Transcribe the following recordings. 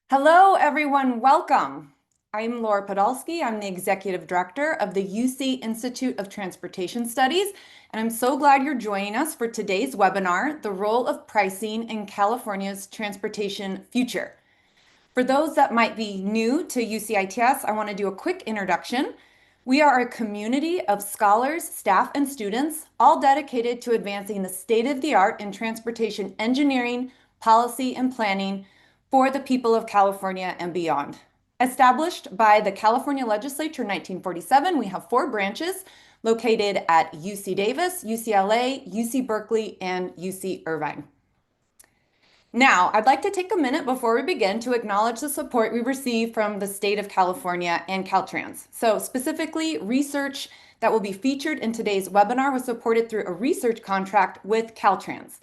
Hello, everyone. Welcome. I'm Laura Podolsky. I'm the Executive Director of the UC Institute of Transportation Studies, and I'm so glad you're joining us for today's webinar, The Role of Pricing in California's Transportation Future. For those that might be new to UCITS, I want to do a quick introduction. We are a community of scholars, staff, and students, all dedicated to advancing the state of the art in transportation engineering, policy, and planning for the people of California and beyond. Established by the California Legislature in 1947, we have 4 branches located at UC Davis, UCLA, UC Berkeley, and UC Irvine. Now, I'd like to take a minute before we begin to acknowledge the support we receive from the state of California and Caltrans. So specifically, research that will be featured in today's webinar was supported through a research contract with Caltrans.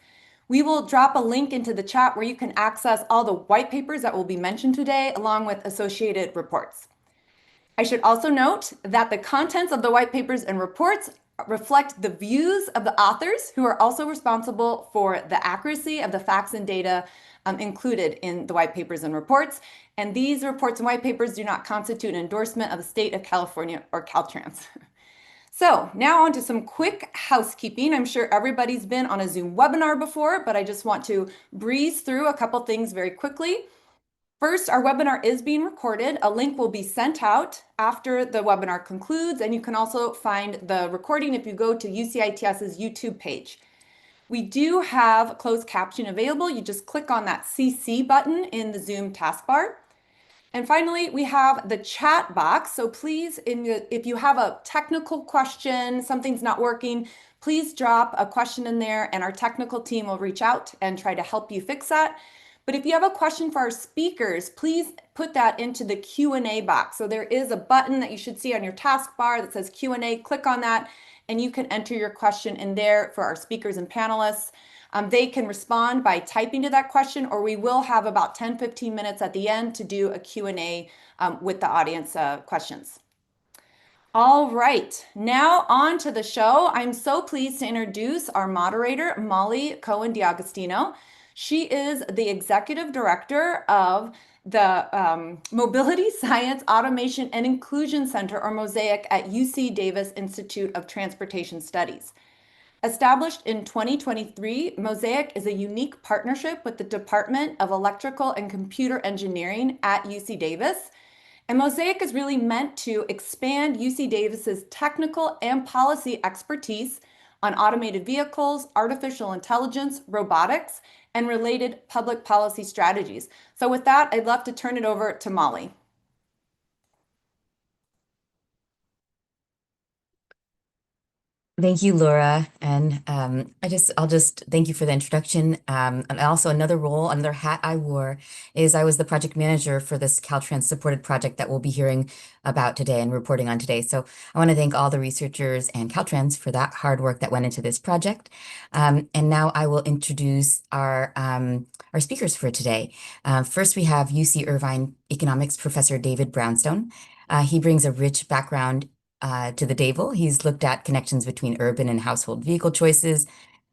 We will drop a link into the chat where you can access all the white papers that will be mentioned today, along with associated reports. I should also note that the contents of the white papers and reports reflect the views of the authors, who are also responsible for the accuracy of the facts and data included in the white papers and reports. And these reports and white papers do not constitute an endorsement of the state of California or Caltrans. So now on to some quick housekeeping. I'm sure everybody's been on a Zoom webinar before, but I just want to breeze through a couple things very quickly. First, our webinar is being recorded. A link will be sent out after the webinar concludes, and you can also find the recording if you go to UCITS's YouTube page. We do have closed caption available. You just click on that CC button in the Zoom taskbar. And finally, we have the chat box. So please, if you have a technical question, something's not working, please drop a question in there and our technical team will reach out and try to help you fix that. But if you have a question for our speakers, please put that into the Q&A box. So there is a button that you should see on your taskbar that says Q&A. Click on that and you can enter your question in there for our speakers and panelists. They can respond by typing to that question, or we will have about 10-15 minutes at the end to do a Q&A with the audience questions. All right, now on to the show. I'm so pleased to introduce our moderator, Molly Cohen-D'Agostino. She is the Executive Director of the Mobility, Science, Automation, and Inclusion Center, or MOSAIC, at UC Davis Institute of Transportation Studies. Established in 2023, MOSAIC is a unique partnership with the Department of Electrical and Computer Engineering at UC Davis. And MOSAIC is really meant to expand UC Davis's technical and policy expertise on automated vehicles, artificial intelligence, robotics, and related public policy strategies. So with that, I'd love to turn it over to Molly. Thank you, Laura. And I'll just thank you for the introduction. And also another hat I wore is I was the project manager for this Caltrans supported project that we'll be hearing about today and reporting on today. So I want to thank all the researchers and Caltrans for that hard work that went into this project. And now I will introduce our speakers for today. First, we have UC Irvine economics professor David Brownstone. He brings a rich background to the table. He's looked at connections between urban and household vehicle choices,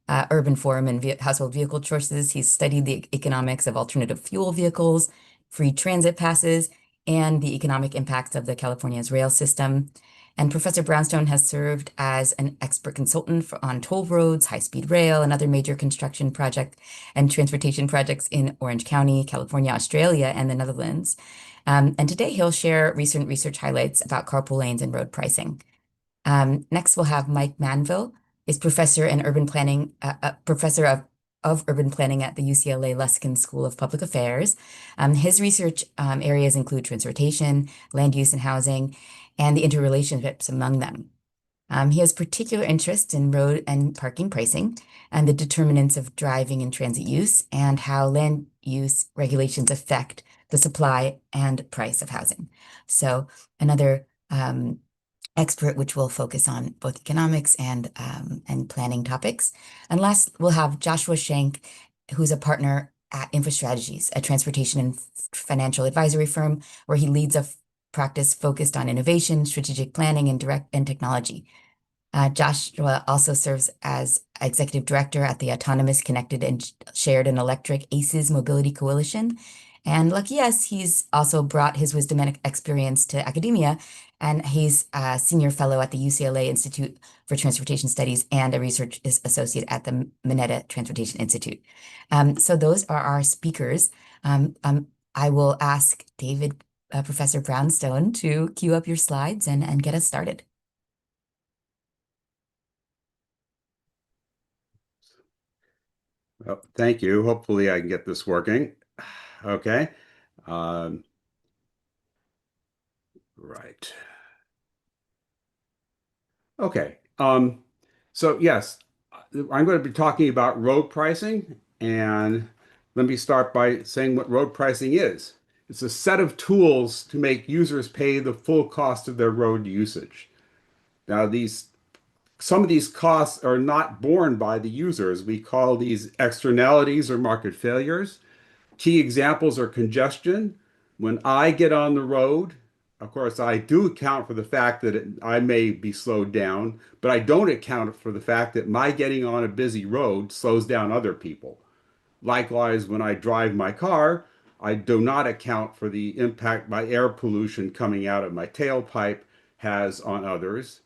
urban form and household vehicle choices. He's studied the economics of alternative fuel vehicles, free transit passes, and the economic impacts of the California's rail system. And Professor Brownstone has served as an expert consultant on toll roads, high-speed rail, and other major construction projects and transportation projects in Orange County, California, Australia, and the Netherlands. And today he'll share recent research highlights about carpool lanes and road pricing. Next, we'll have Mike Manville, is professor in urban planning, professor of urban planning at the UCLA Luskin School of Public Affairs. His research areas include transportation, land use and housing, and the interrelationships among them. He has particular interest in road and parking pricing and the determinants of driving and transit use and how land use regulations affect the supply and price of housing. So another expert which will focus on both economics and planning topics. And last, we'll have Joshua Shank, who's a partner at InfoStrategies, a transportation and financial advisory firm where he leads a practice focused on innovation, strategic planning, and technology. Joshua also serves as executive director at the Autonomous, Connected, and Shared and Electric ACES Mobility Coalition And lucky us, he's also brought his wisdom and experience to academia, and he's a senior fellow at the UCLA Institute for Transportation Studies and a research associate at the Mineta Transportation Institute. So those are our speakers. I will ask David, Professor Brownstone, to cue up your slides and get us started. Well, thank you. Hopefully I can get this working. Okay. Um, right. Okay. So yes, I'm going to be talking about road pricing, and let me start by saying what road pricing is. It's a set of tools to make users pay the full cost of their road usage. Now, some of these costs are not borne by the users. We call these externalities or market failures. Key examples are congestion. When I get on the road, of course, I do account for the fact that I may be slowed down, but I don't account for the fact that my getting on a busy road slows down other people. Likewise, when I drive my car, I do not account for the impact my air pollution coming out of my tailpipe has on others.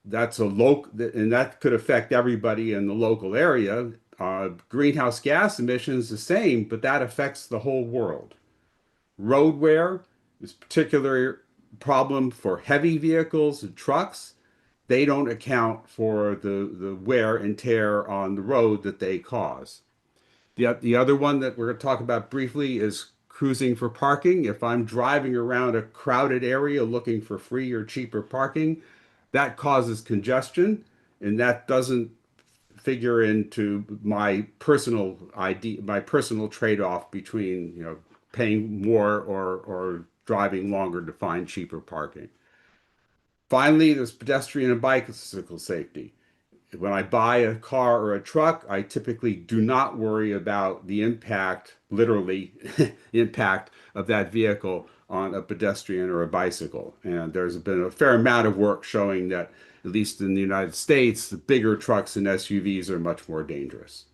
That's a local, and that could affect everybody in the local area. Greenhouse gas emissions the same, but that affects the whole world. Road wear is a particular problem for heavy vehicles and trucks. They don't account for the wear and tear on the road that they cause. The other one that we're going to talk about briefly is cruising for parking. If I'm driving around a crowded area looking for free or cheaper parking, that causes congestion, and that doesn't figure into my personal ID, my personal trade-off between, paying more or driving longer to find cheaper parking. Finally, there's pedestrian and bicycle safety. When I buy a car or a truck, I typically do not worry about the impact, literally impact of that vehicle on a pedestrian or a bicycle. And there's been a fair amount of work showing that, at least in the United States, the bigger trucks and SUVs are much more dangerous.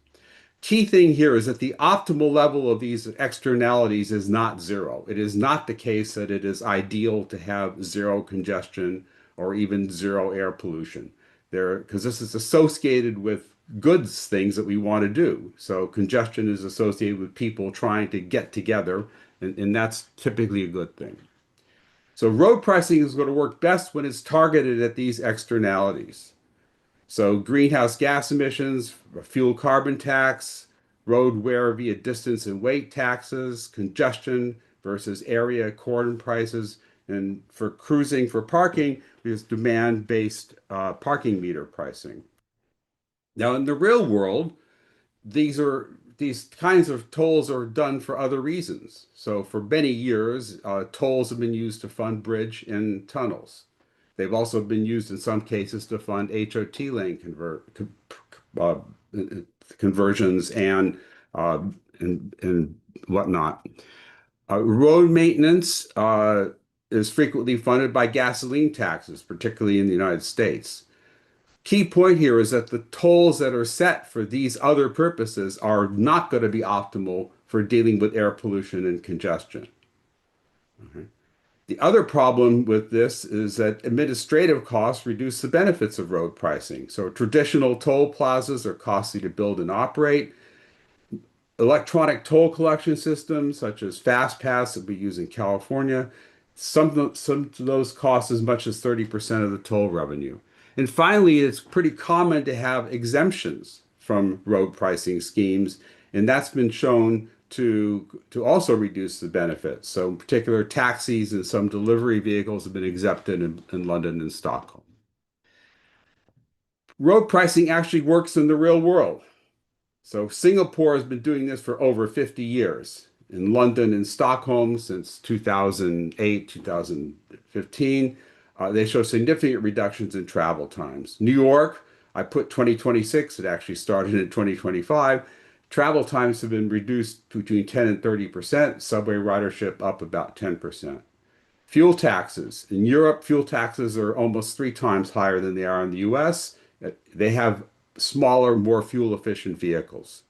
Key thing here is that the optimal level of these externalities is not zero. It is not the case that it is ideal to have zero congestion or even zero air pollution there, because this is associated with goods things that we want to do. So congestion is associated with people trying to get together, and that's typically a good thing. So road pricing is going to work best when it's targeted at these externalities. So greenhouse gas emissions, fuel carbon tax, road wear via distance and weight taxes, congestion versus area corridor prices, and for cruising for parking, there's demand-based parking meter pricing. Now, in the real world, these kinds of tolls are done for other reasons. So for many years, tolls have been used to fund bridge and tunnels. They've also been used in some cases to fund HOT lane uh, conversions uh, and whatnot. Road maintenance is frequently funded by gasoline taxes, particularly in the United States. Key point here is that the tolls that are set for these other purposes are not going to be optimal for dealing with air pollution and congestion. Okay. The other problem with this is that administrative costs reduce the benefits of road pricing. So traditional toll plazas are costly to build and operate. Electronic toll collection systems, such as FastPass that we use in California, some of those cost as much as 30% of the toll revenue. And finally, it's pretty common to have exemptions from road pricing schemes, and that's been shown to also reduce the benefits. So in particular, taxis and some delivery vehicles have been exempted in London and Stockholm. Road pricing actually works in the real world. So Singapore has been doing this for over 50 years. In London and Stockholm since 2008, 2015, they show significant reductions in travel times. New York, I put 2026, it actually started in 2025. Travel times have been reduced between 10 and 30%, subway ridership up about 10%. Fuel taxes. In Europe, fuel taxes are almost 3 times higher than they are in the US. They have smaller, more fuel efficient vehicles.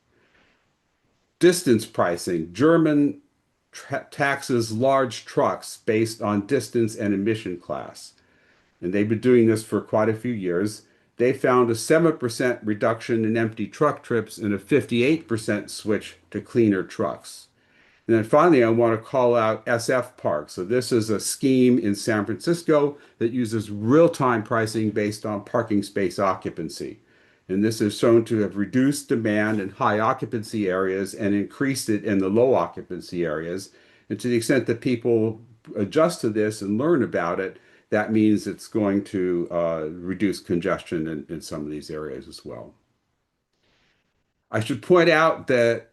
Distance pricing. German taxes large trucks based on distance and emission class. And they've been doing this for quite a few years. They found a 7% reduction in empty truck trips and a 58% switch to cleaner trucks. And then finally, I want to call out SF Park. So this is a scheme in San Francisco that uses real-time pricing based on parking space occupancy. And this is shown to have reduced demand in high occupancy areas and increased it in the low occupancy areas. And to the extent that people adjust to this and learn about it, that means it's going to reduce congestion in some of these areas as well. I should point out that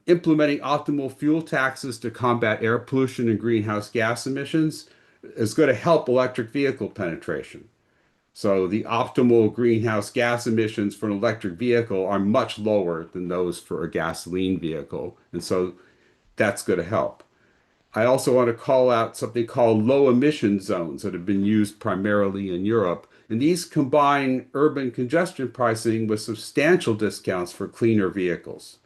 implementing optimal fuel taxes to combat air pollution and greenhouse gas emissions is going to help electric vehicle penetration. So the optimal greenhouse gas emissions for an electric vehicle are much lower than those for a gasoline vehicle. And so that's going to help. I also want to call out something called low emission zones that have been used primarily in Europe. And these combine urban congestion pricing with substantial discounts for cleaner vehicles,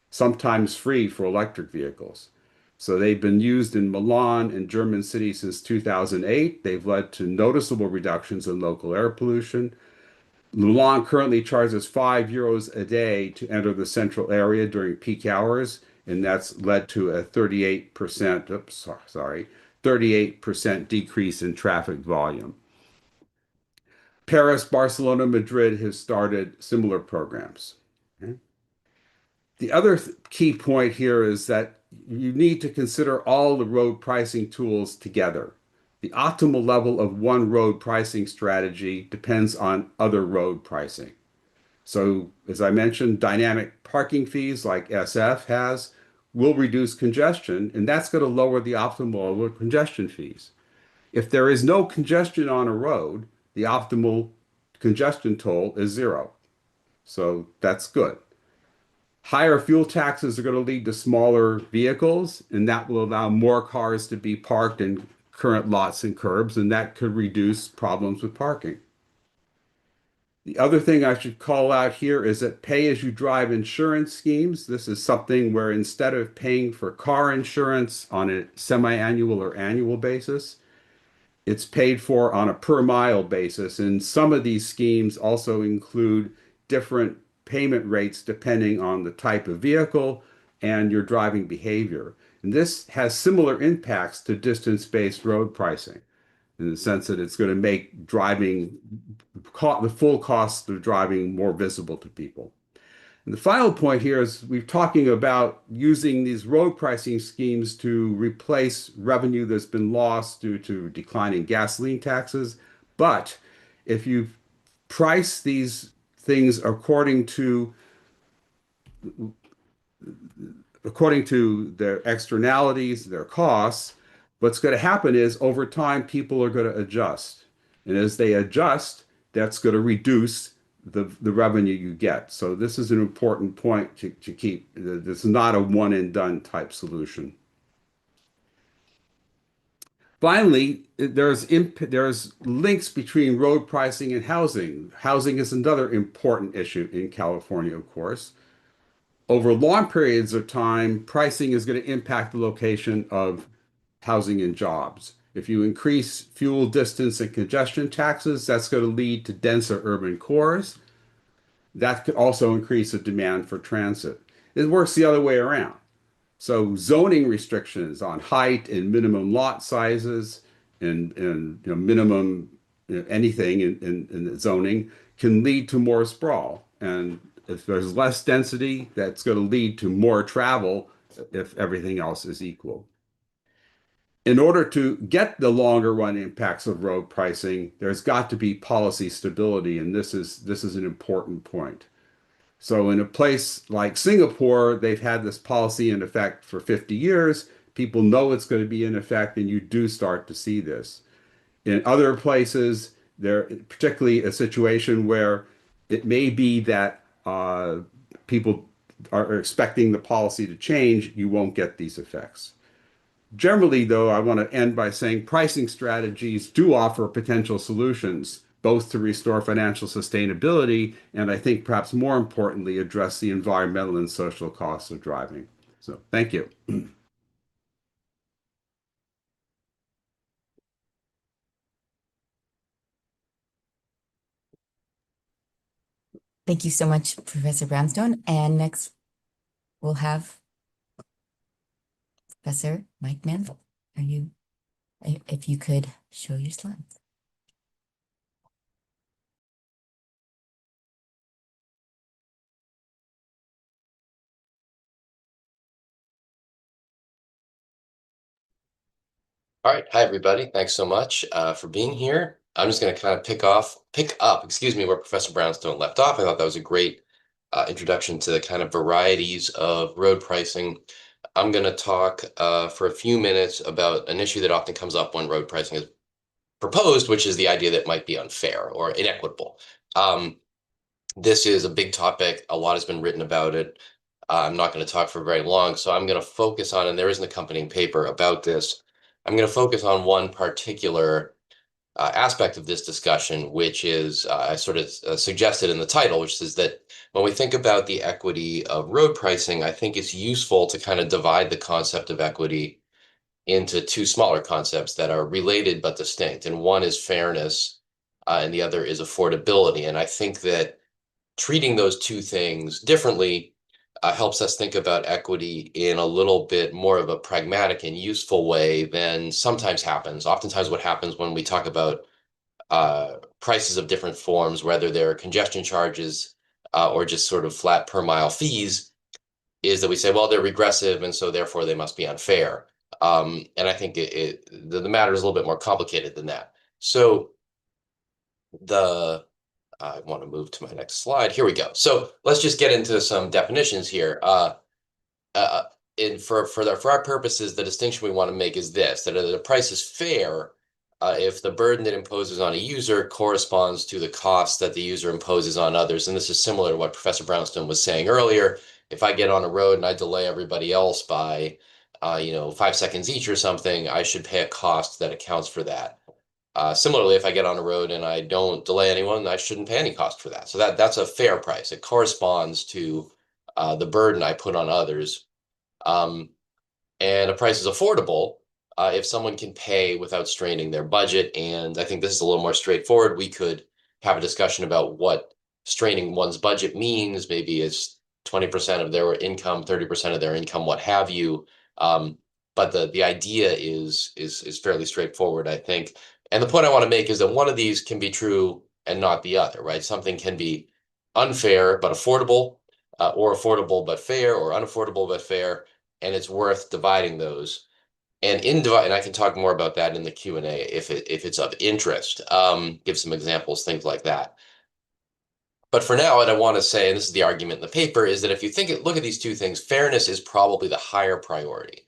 sometimes free for electric vehicles. So they've been used in Milan and German cities since 2008. They've led to noticeable reductions in local air pollution. Milan currently charges €5 a day to enter the central area during peak hours, and that's led to a 38% decrease in traffic volume. Paris, Barcelona, Madrid have started similar programs. Okay? The other key point here is that you need to consider all the road pricing tools together. The optimal level of one road pricing strategy depends on other road pricing. So, as I mentioned, dynamic parking fees like SF has will reduce congestion, and that's going to lower the optimal level of congestion fees. If there is no congestion on a road, the optimal congestion toll is zero. So that's good. Higher fuel taxes are going to lead to smaller vehicles, and that will allow more cars to be parked in current lots and curbs, and that could reduce problems with parking. The other thing I should call out here is that pay-as-you-drive insurance schemes. This is something where instead of paying for car insurance on a semi-annual or annual basis, it's paid for on a per-mile basis. And some of these schemes also include different payment rates depending on the type of vehicle and your driving behavior. And this has similar impacts to distance-based road pricing in the sense that it's going to make driving, the full cost of driving more visible to people. And the final point here is we're talking about using these road pricing schemes to replace revenue that's been lost due to declining gasoline taxes. But if you price these things according to their externalities, their costs, what's going to happen is over time, people are going to adjust. And as they adjust, that's going to reduce the revenue you get. So this is an important point to keep. This is not a one and done type solution. Finally, there's links between road pricing and housing. Housing is another important issue in California, of course. Over long periods of time, pricing is going to impact the location of housing and jobs. If you increase fuel distance and congestion taxes, that's going to lead to denser urban cores. That could also increase the demand for transit. It works the other way around. So zoning restrictions on height and minimum lot sizes and minimum anything in the zoning can lead to more sprawl. And if there's less density, that's going to lead to more travel if everything else is equal. In order to get the longer run impacts of road pricing, there's got to be policy stability, and this is an important point. So in a place like Singapore, they've had this policy in effect for 50 years. People know it's going to be in effect, and you do start to see this. In other places, particularly a situation where it may be that people are expecting the policy to change, you won't get these effects. Generally, though, I want to end by saying pricing strategies do offer potential solutions, both to restore financial sustainability and I think perhaps more importantly, address the environmental and social costs of driving. So thank you. Thank you so much, Professor Brownstone. And next we'll have Professor Mike Manville. If you could show your slides. All right. Hi, everybody. Thanks so much for being here. I'm just going to kind of pick up, where Professor Brownstone left off. I thought that was a great introduction to the kind of varieties of road pricing. I'm going to talk for a few minutes about an issue that often comes up when road pricing is proposed, which is the idea that it might be unfair or inequitable. This is a big topic. A lot has been written about it. I'm not going to talk for very long, so I'm going to focus on, and there is an accompanying paper about this. I'm going to focus on one particular aspect of this discussion, which is I sort of suggested in the title, which is that when we think about the equity of road pricing, I think it's useful to kind of divide the concept of equity into two smaller concepts that are related but distinct. And one is fairness, and the other is affordability. And I think that treating those two things differently helps us think about equity in a little bit more of a pragmatic and useful way than sometimes happens. Oftentimes what happens when we talk about prices of different forms, whether they're congestion charges or just sort of flat per mile fees, is that we say, well, they're regressive and so therefore they must be unfair. And I think the matter is a little bit more complicated than that. So I want to move to my next slide. Here we go. So let's just get into some definitions here. For our purposes, the distinction we want to make is this: that the price is fair if the burden that imposes on a user corresponds to the cost that the user imposes on others. And this is similar to what Professor Brownstone was saying earlier. If I get on a road and I delay everybody else by 5 seconds each or something, I should pay a cost that accounts for that. Similarly, if I get on a road and I don't delay anyone, I shouldn't pay any cost for that. So that's a fair price. It corresponds to the burden I put on others. And a price is affordable if someone can pay without straining their budget. And I think this is a little more straightforward. We could have a discussion about what straining one's budget means. Maybe it's 20% of their income, 30% of their income, what have you. But the idea is fairly straightforward, I think. And the point I want to make is that one of these can be true and not the other, right? Something can be unfair but affordable, or affordable but fair, or unaffordable but fair, and it's worth dividing those. And and I can talk more about that in the Q&A if it's of interest. Give some examples, things like that. But for now, what I want to say, and this is the argument in the paper, is that if you look at these two things, fairness is probably the higher priority.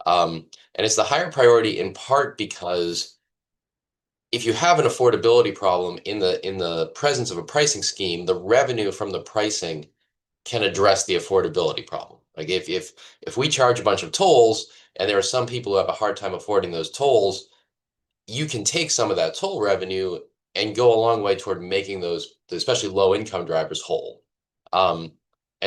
And it's the higher priority in part because if you have an affordability problem in the presence of a pricing scheme, the revenue from the pricing can address the affordability problem. Like if we charge a bunch of tolls and there are some people who have a hard time affording those tolls, you can take some of that toll revenue and go a long way toward making those, especially low income drivers, whole. And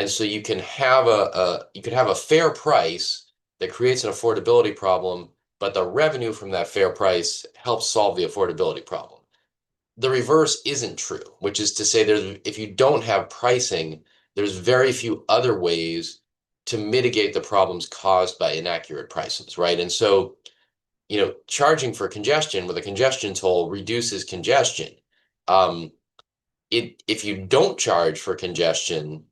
so you can have a fair price that creates an affordability problem, but the revenue from that fair price helps solve the affordability problem. The reverse isn't true, which is to say if you don't have pricing, there's very few other ways to mitigate the problems caused by inaccurate prices, right? And so, charging for congestion with a congestion toll reduces congestion. If you don't charge for congestion,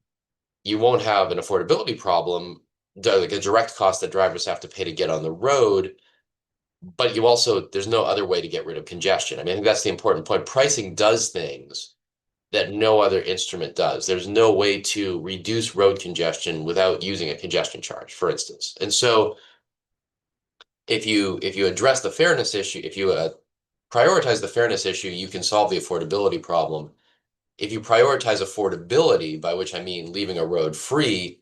you won't have an affordability problem, like a direct cost that drivers have to pay to get on the road. But there's no other way to get rid of congestion. I mean, I think that's the important point. Pricing does things that no other instrument does. There's no way to reduce road congestion without using a congestion charge, for instance. And so if you address the fairness issue, if you prioritize the fairness issue, you can solve the affordability problem. If you prioritize affordability, by which I mean leaving a road free,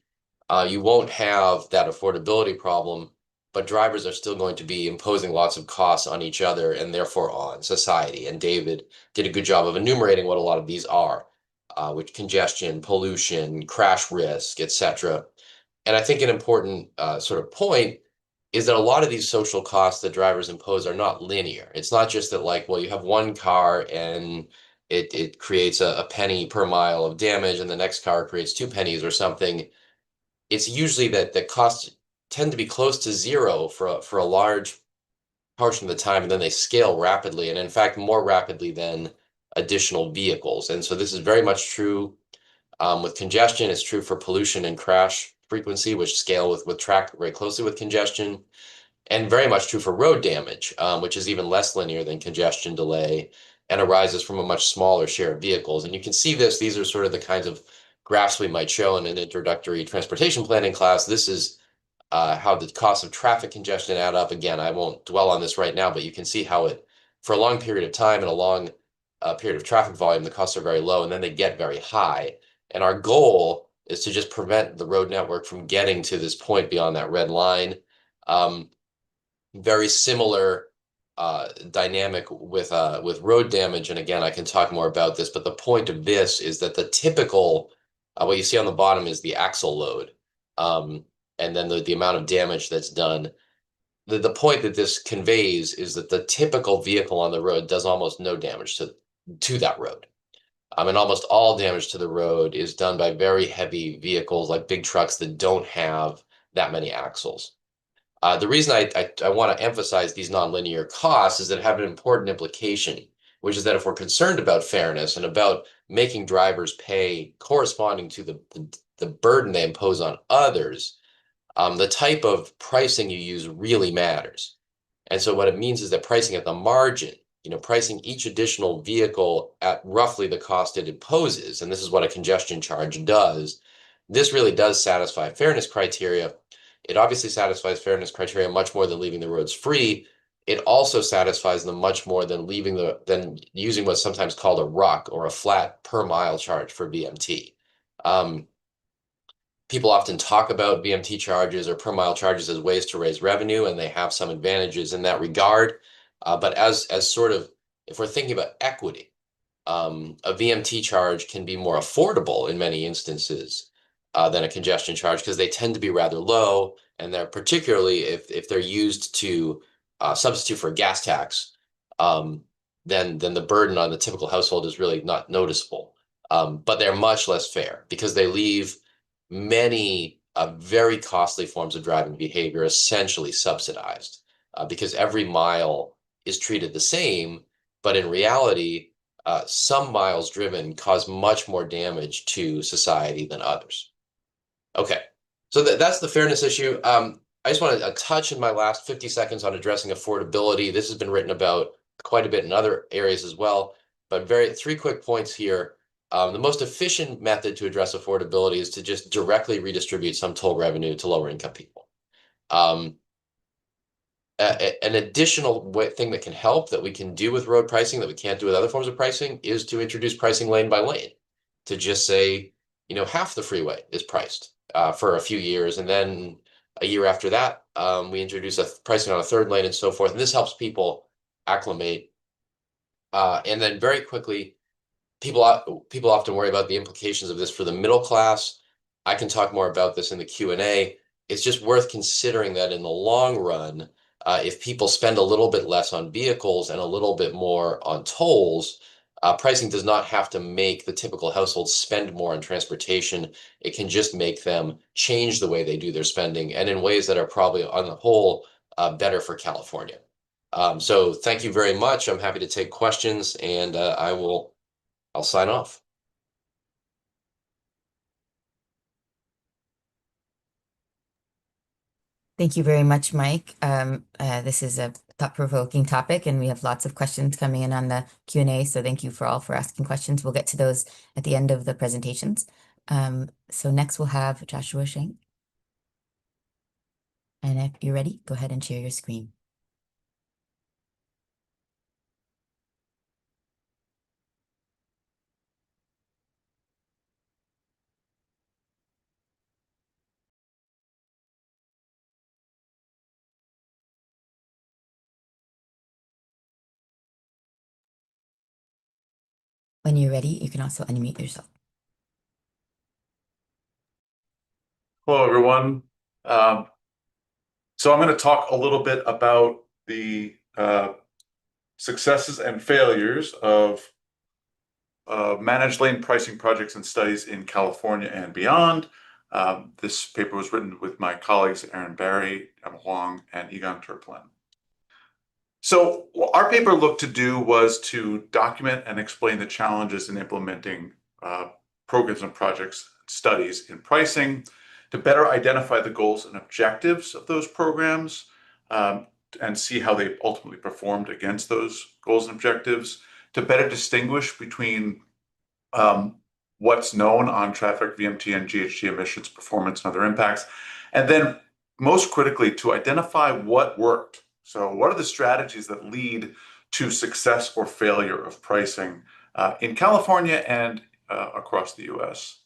you won't have that affordability problem, but drivers are still going to be imposing lots of costs on each other and therefore on society. And David did a good job of enumerating what a lot of these are, which congestion, pollution, crash risk, etc. And I think an important sort of point is that a lot of these social costs that drivers impose are not linear. It's not just that you have one car and it creates a penny per mile of damage, and the next car creates 2 pennies or something. It's usually that the costs tend to be close to zero for a large portion of the time, and then they scale rapidly, and in fact more rapidly than additional vehicles. And so this is very much true with congestion. It's true for pollution and crash frequency, which scale with track very closely with congestion, and very much true for road damage, which is even less linear than congestion delay and arises from a much smaller share of vehicles. And you can see this, these are sort of the kinds of graphs we might show in an introductory transportation planning class. This is how the costs of traffic congestion add up. Again, I won't dwell on this right now, but you can see how it, for a long period of time and a long period of traffic volume, the costs are very low, and then they get very high. And our goal is to just prevent the road network from getting to this point beyond that red line. Very similar dynamic with road damage. And again, I can talk more about this, but the point of this is that the typical, what you see on the bottom is the axle load. And then the amount of damage that's done. The point that this conveys is that the typical vehicle on the road does almost no damage to that road. And almost all damage to the road is done by very heavy vehicles like big trucks that don't have that many axles. The reason I want to emphasize these nonlinear costs is that have an important implication, which is that if we're concerned about fairness and about making drivers pay corresponding to the burden they impose on others, the type of pricing you use really matters. And so what it means is that pricing at the margin, pricing each additional vehicle at roughly the cost it imposes, and this is what a congestion charge does, this really does satisfy fairness criteria. It obviously satisfies fairness criteria much more than leaving the roads free. It also satisfies them much more than than using what's sometimes called a RUC, or a flat per mile charge for VMT. People often talk about VMT charges or per mile charges as ways to raise revenue, and they have some advantages in that regard. But as sort of, if we're thinking about equity, a VMT charge can be more affordable in many instances than a congestion charge, because they tend to be rather low, and they're particularly if they're used to substitute for a gas tax, then the burden on the typical household is really not noticeable. But they're much less fair because they leave many very costly forms of driving behavior essentially subsidized, because every mile is treated the same, but in reality, some miles driven cause much more damage to society than others. Okay, so that's the fairness issue. I just want to touch in my last 50 seconds on addressing affordability. This has been written about quite a bit in other areas as well, but three quick points here. The most efficient method to address affordability is to just directly redistribute some toll revenue to lower income people. An additional thing that can help, that we can do with road pricing that we can't do with other forms of pricing, is to introduce pricing lane by lane, to just say, half the freeway is priced for a few years, and then a year after that, we introduce a pricing on a third lane and so forth. And this helps people acclimate. And then very quickly, people often worry about the implications of this for the middle class. I can talk more about this in the Q&A. It's just worth considering that in the long run, if people spend a little bit less on vehicles and a little bit more on tolls, pricing does not have to make the typical household spend more on transportation. It can just make them change the way they do their spending, and in ways that are probably on the whole better for California. So thank you very much. I'm happy to take questions, and I'll sign off. Thank you very much, Mike. This is a thought-provoking topic, and we have lots of questions coming in on the Q&A, so thank you for asking questions. We'll get to those at the end of the presentations. So next we'll have Joshua Shank. And if you're ready, go ahead and share your screen. When you're ready, you can also unmute yourself. Hello, everyone. So I'm going to talk a little bit about the successes and failures of managed lane pricing projects and studies in California and beyond. This paper was written with my colleagues Aaron Barry, Emma Huang, and Egon Turpin. So what our paper looked to do was to document and explain the challenges in implementing programs and projects studies in pricing, to better identify the goals and objectives of those programs, and see how they ultimately performed against those goals and objectives, to better distinguish between what's known on traffic, VMT, and GHG emissions, performance, and other impacts, and then most critically, to identify what worked. So what are the strategies that lead to success or failure of pricing in California and across the US?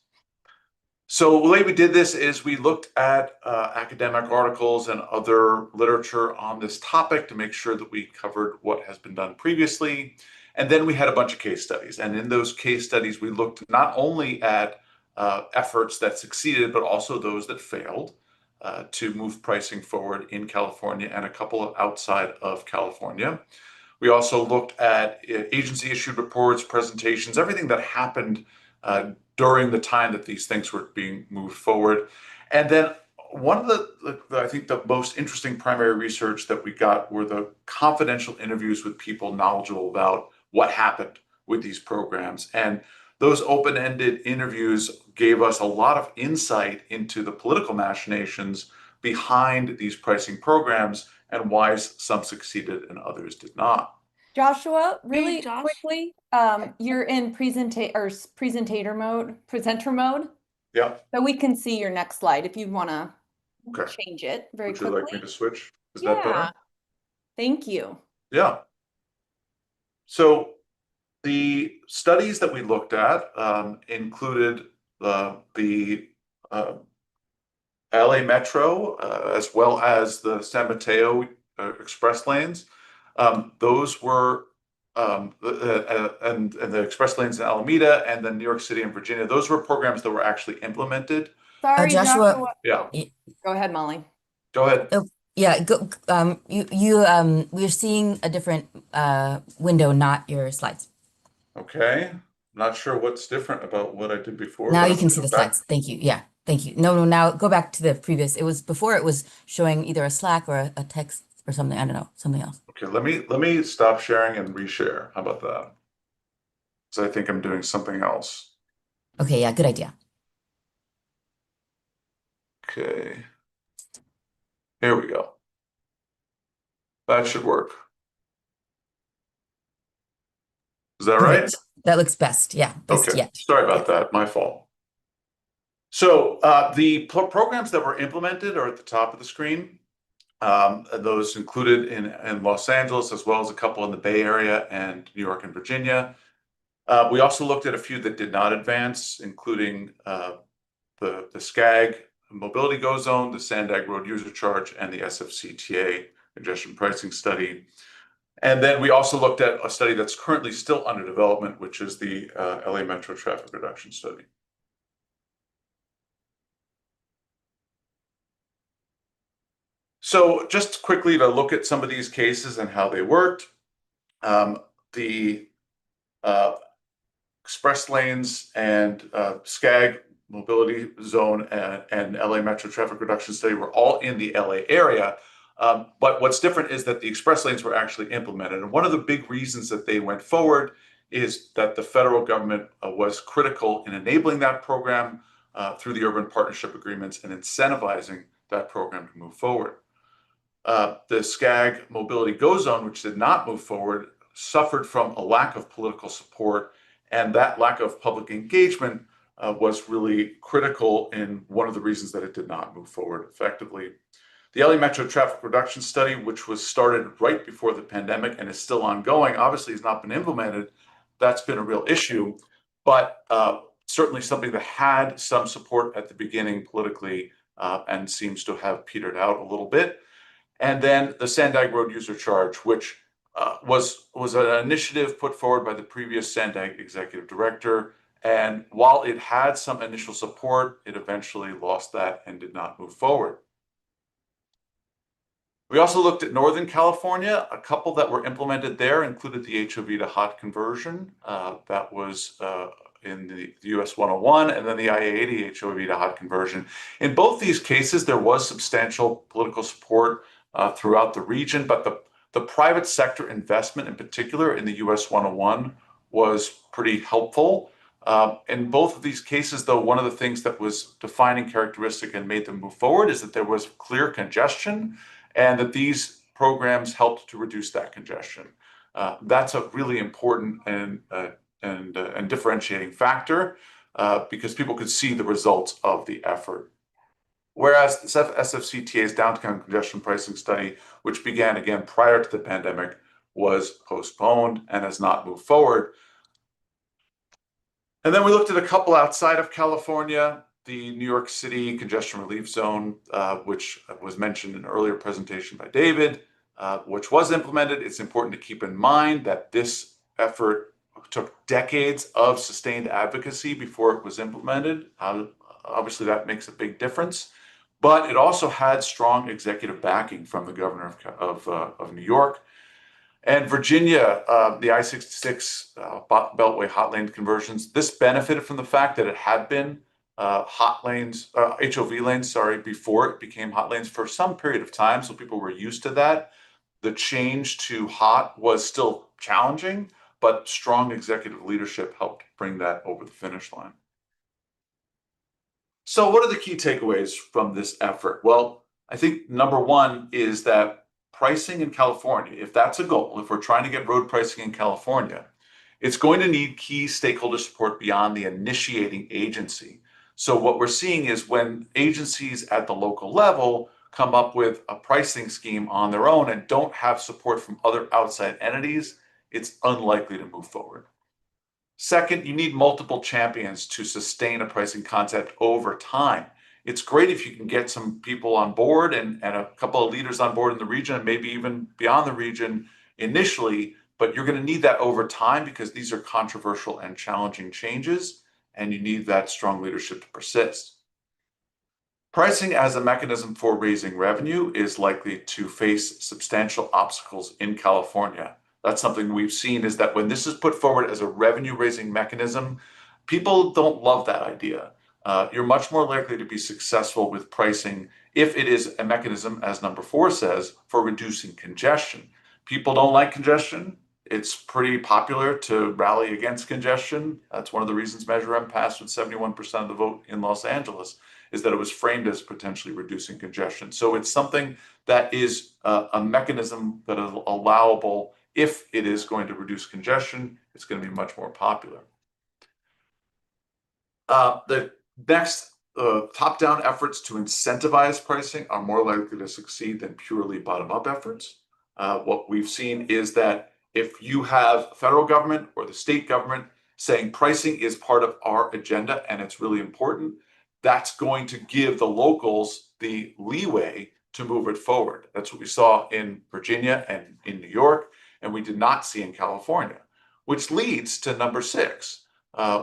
So the way we did this is we looked at academic articles and other literature on this topic to make sure that we covered what has been done previously. And then we had a bunch of case studies. And in those case studies, we looked not only at efforts that succeeded, but also those that failed to move pricing forward in California and a couple outside of California. We also looked at agency issued reports, presentations, everything that happened during the time that these things were being moved forward. And then one of the I think the most interesting primary research that we got were the confidential interviews with people knowledgeable about what happened with these programs. And those open-ended interviews gave us a lot of insight into the political machinations behind these pricing programs and why some succeeded and others did not. Joshua, really Hey, Josh. quickly, you're in presenter mode, Yeah. so we can see your next slide if you want to Okay. change it very Would you like me quickly. to switch? Is that Yeah. better? Thank you. Yeah. So the studies that we looked at included the LA Metro as well as the San Mateo express lanes. Those were and the express lanes in Alameda and then New York City and Virginia. Those were programs that were actually implemented. Sorry, Joshua. Joshua. Yeah. Go ahead, Molly. Go ahead. Yeah, we're seeing a different window, not your slides. Okay. Not sure what's different about what I did before. Now but you I'm can gonna see go the back. slides. Thank you. Yeah, thank you. No, now go back to the previous. It was before it was showing either a Slack or a text or something. I don't know, something else. Okay, let me stop sharing and reshare. How about that? Because I think I'm doing something else. Okay, yeah, good idea. Okay. Here we go. That should work. Is that right? Perfect. That looks best. Yeah, best Okay. yet. Sorry about that. My fault. So the programs that were implemented are at the top of the screen. Those included in Los Angeles, as well as a couple in the Bay Area and New York and Virginia. We also looked at a few that did not advance, including the SCAG Mobility Go Zone, the Sandag Road User Charge, and the SFCTA Congestion Pricing Study. And then we also looked at a study that's currently still under development, which is the LA Metro Traffic Reduction Study. So just quickly to look at some of these cases and how they worked. The express lanes and SCAG mobility zone and LA Metro Traffic Reduction Study were all in the LA area. But what's different is that the express lanes were actually implemented. And one of the big reasons that they went forward is that the federal government was critical in enabling that program through the urban partnership agreements and incentivizing that program to move forward. The SCAG Mobility Go Zone, which did not move forward, suffered from a lack of political support, and that lack of public engagement was really critical in one of the reasons that it did not move forward effectively. The LA Metro Traffic Reduction Study, which was started right before the pandemic and is still ongoing, obviously has not been implemented. That's been a real issue, but certainly something that had some support at the beginning politically and seems to have petered out a little bit. And then the Sandag Road User Charge, which was an initiative put forward by the previous Sandag executive director. And while it had some initial support, it eventually lost that and did not move forward. We also looked at Northern California. A couple that were implemented there included the HOV to hot conversion. That was in the US 101, and then the IA-80 HOV to hot conversion. In both these cases, there was substantial political support throughout the region, but the private sector investment in particular in the US 101 was pretty helpful. In both of these cases, though, one of the things that was defining characteristic and made them move forward is that there was clear congestion, and that these programs helped to reduce that congestion. That's a really important and differentiating factor because people could see the results of the effort. Whereas the SFCTA's downtown congestion pricing study, which began again prior to the pandemic, was postponed and has not moved forward. And then we looked at a couple outside of California, the New York City congestion relief zone, which was mentioned in an earlier presentation by David, which was implemented. It's important to keep in mind that this effort took decades of sustained advocacy before it was implemented. Obviously, that makes a big difference. But it also had strong executive backing from the governor of New York. And Virginia, the I-66 Beltway hot lane conversions, this benefited from the fact that it had been hot lanes, HOV lanes, sorry, before it became hot lanes for some period of time. So people were used to that. The change to hot was still challenging, but strong executive leadership helped bring that over the finish line. So what are the key takeaways from this effort? Well, I think number one is that pricing in California, if that's a goal, if we're trying to get road pricing in California, it's going to need key stakeholder support beyond the initiating agency. So what we're seeing is when agencies at the local level come up with a pricing scheme on their own and don't have support from other outside entities, it's unlikely to move forward. Second, you need multiple champions to sustain a pricing concept over time. It's great if you can get some people on board and a couple of leaders on board in the region, and maybe even beyond the region initially, but you're going to need that over time because these are controversial and challenging changes, and you need that strong leadership to persist. Pricing as a mechanism for raising revenue is likely to face substantial obstacles in California. That's something we've seen, is that when this is put forward as a revenue-raising mechanism, people don't love that idea. You're much more likely to be successful with pricing if it is a mechanism, as number 4 says, for reducing congestion. People don't like congestion. It's pretty popular to rally against congestion. That's one of the reasons Measure M passed with 71% of the vote in Los Angeles, is that it was framed as potentially reducing congestion. So it's something that is a mechanism that is allowable. If it is going to reduce congestion, it's going to be much more popular. The next top-down efforts to incentivize pricing are more likely to succeed than purely bottom-up efforts. What we've seen is that if you have federal government or the state government saying pricing is part of our agenda and it's really important, that's going to give the locals the leeway to move it forward. That's what we saw in Virginia and in New York, and we did not see in California, which leads to number 6,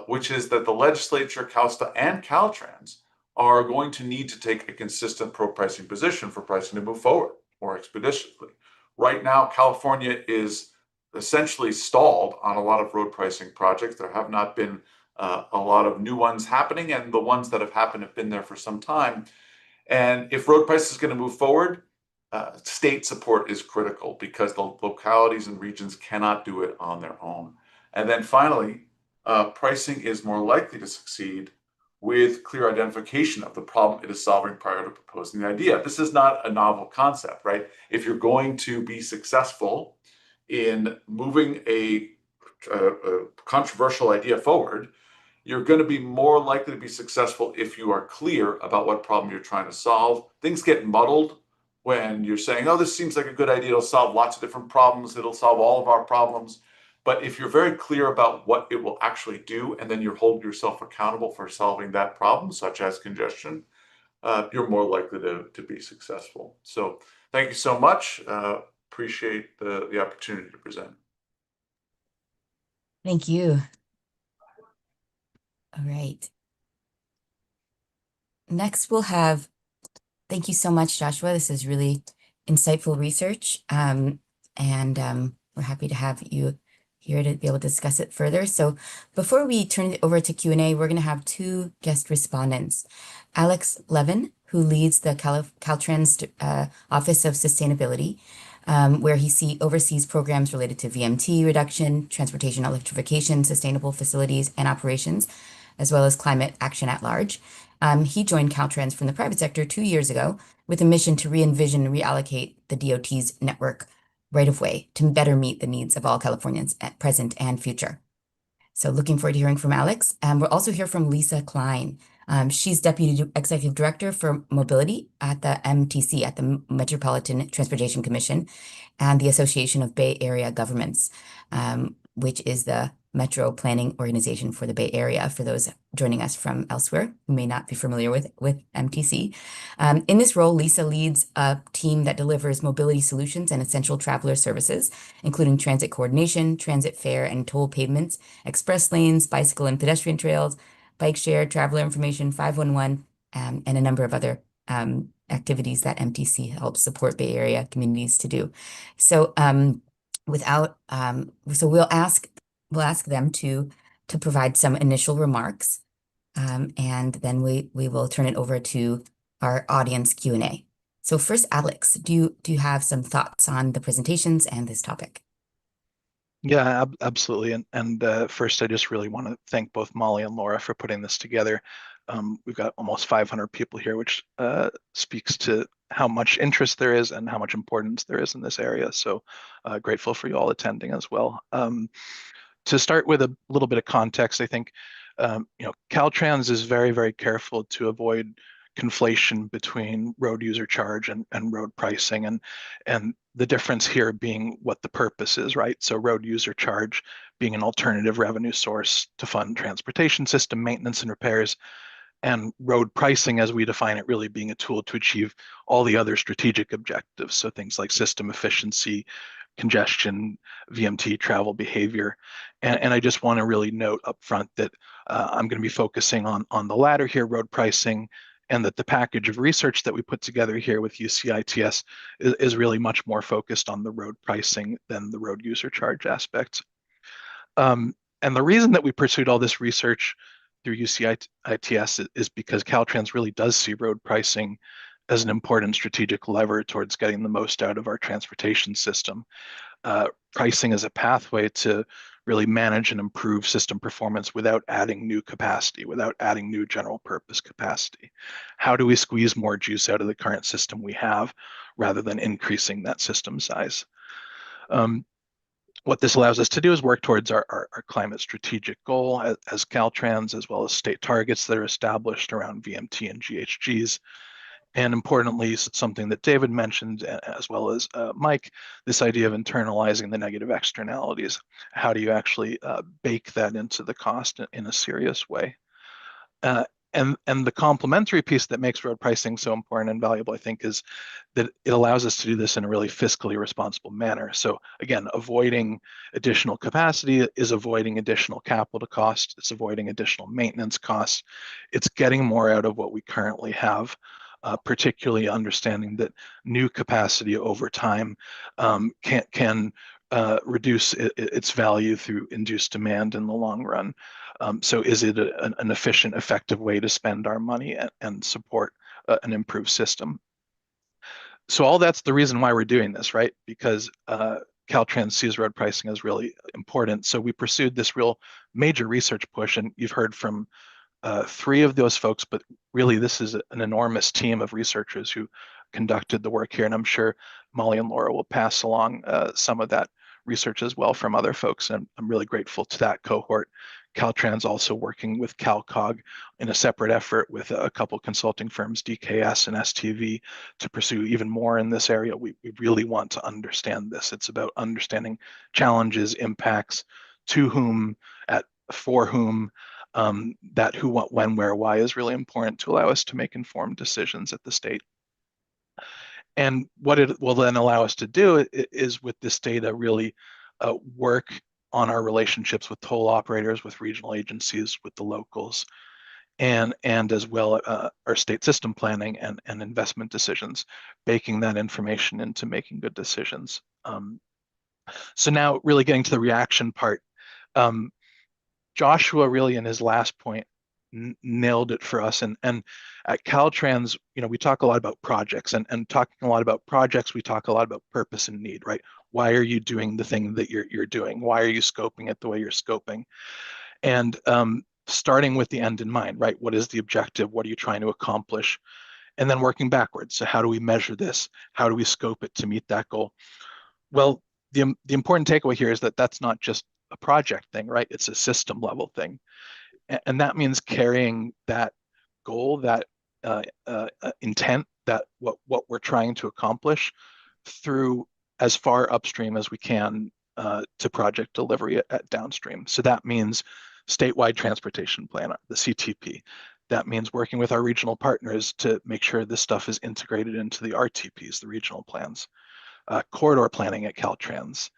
which is that the legislature, CalSTA and Caltrans, are going to need to take a consistent pro-pricing position for pricing to move forward more expeditiously. Right now, California is essentially stalled on a lot of road pricing projects. There have not been a lot of new ones happening, and the ones that have happened have been there for some time. And if road price is going to move forward, state support is critical because the localities and regions cannot do it on their own. And then finally, pricing is more likely to succeed with clear identification of the problem it is solving prior to proposing the idea. This is not a novel concept, right? If you're going to be successful in moving a controversial idea forward, you're going to be more likely to be successful if you are clear about what problem you're trying to solve. Things get muddled when you're saying, oh, this seems like a good idea. It'll solve lots of different problems. It'll solve all of our problems. But if you're very clear about what it will actually do, and then you hold yourself accountable for solving that problem, such as congestion, you're more likely to be successful. So thank you so much. Appreciate the opportunity to present. Thank you. All right. Next, we'll have, thank you so much, Joshua. This is really insightful research. We're happy to have you here to be able to discuss it further. So before we turn it over to Q&A, we're going to have two guest respondents. Alex Levin, who leads the Caltrans Office of Sustainability, where he oversees programs related to VMT reduction, transportation electrification, sustainable facilities and operations, as well as climate action at large. He joined Caltrans from the private sector 2 years ago with a mission to re-envision and reallocate the DOT's network right of way to better meet the needs of all Californians at present and future. So looking forward to hearing from Alex. We'll also hear from Lisa Klein. She's Deputy Executive Director for Mobility at the MTC, at the Metropolitan Transportation Commission, and the Association of Bay Area Governments, which is the metro planning organization for the Bay Area, for those joining us from elsewhere who may not be familiar with MTC. In this role, Lisa leads a team that delivers mobility solutions and essential traveler services, including transit coordination, transit fare and toll pavements, express lanes, bicycle and pedestrian trails, bike share, traveler information, 511, and a number of other activities that MTC helps support Bay Area communities to do. So we'll ask them to provide some initial remarks, and then we will turn it over to our audience Q&A. So first, Alex, do you have some thoughts on the presentations and this topic? Yeah, absolutely. And first, I just really want to thank both Molly and Laura for putting this together. We've got almost 500 people here, which speaks to how much interest there is and how much importance there is in this area. So grateful for you all attending as well. To start with a little bit of context, I think Caltrans is very, very careful to avoid conflation between road user charge and road pricing, and the difference here being what the purpose is, right? So road user charge being an alternative revenue source to fund transportation system maintenance and repairs, and road pricing, as we define it, really being a tool to achieve all the other strategic objectives. So things like system efficiency, congestion, VMT, travel behavior. And I just want to really note up front that I'm going to be focusing on the latter here, road pricing, and that the package of research that we put together here with UCITS is really much more focused on the road pricing than the road user charge aspects. And the reason that we pursued all this research through UCITS is because Caltrans really does see road pricing as an important strategic lever towards getting the most out of our transportation system. Pricing is a pathway to really manage and improve system performance without adding new capacity, without adding new general purpose capacity. How do we squeeze more juice out of the current system we have rather than increasing that system size? What this allows us to do is work towards our climate strategic goal as Caltrans, as well as state targets that are established around VMT and GHGs. And importantly, something that David mentioned, as well as Mike, this idea of internalizing the negative externalities. How do you actually bake that into the cost in a serious way? And the complementary piece that makes road pricing so important and valuable, I think, is that it allows us to do this in a really fiscally responsible manner. So again, avoiding additional capacity is avoiding additional capital costs. It's avoiding additional maintenance costs. It's getting more out of what we currently have. Particularly understanding that new capacity over time can reduce its value through induced demand in the long run. So is it an efficient, effective way to spend our money and support an improved system? So all that's the reason why we're doing this, right? Because Caltrans sees road pricing as really important. So we pursued this real major research push, and you've heard from 3 of those folks, but really this is an enormous team of researchers who conducted the work here, and I'm sure Molly and Laura will pass along some of that research as well from other folks, and I'm really grateful to that cohort. Caltrans also working with CalCog in a separate effort with a couple consulting firms, DKS and STV, to pursue even more in this area. We really want to understand this. It's about understanding challenges, impacts, to whom, for whom. That who, what, when, where, why is really important to allow us to make informed decisions at the state. And what it will then allow us to do is with this data really work on our relationships with toll operators, with regional agencies, with the locals, and as well our state system planning and investment decisions, baking that information into making good decisions. So now really getting to the reaction part, Joshua really in his last point nailed it for us. And at Caltrans, we talk a lot about projects, and talking a lot about projects, we talk a lot about purpose and need, right? Why are you doing the thing that you're doing? Why are you scoping it the way you're scoping? And starting with the end in mind, right? What is the objective? What are you trying to accomplish? And then working backwards. So how do we measure this? How do we scope it to meet that goal? Well, the important takeaway here is that that's not just a project thing, right? It's a system level thing. And that means carrying that goal, that intent, that what we're trying to accomplish through as far upstream as we can to project delivery at downstream. So that means statewide transportation plan, the CTP. That means working with our regional partners to make sure this stuff is integrated into the RTPs, the regional plans. Corridor planning at Caltrans,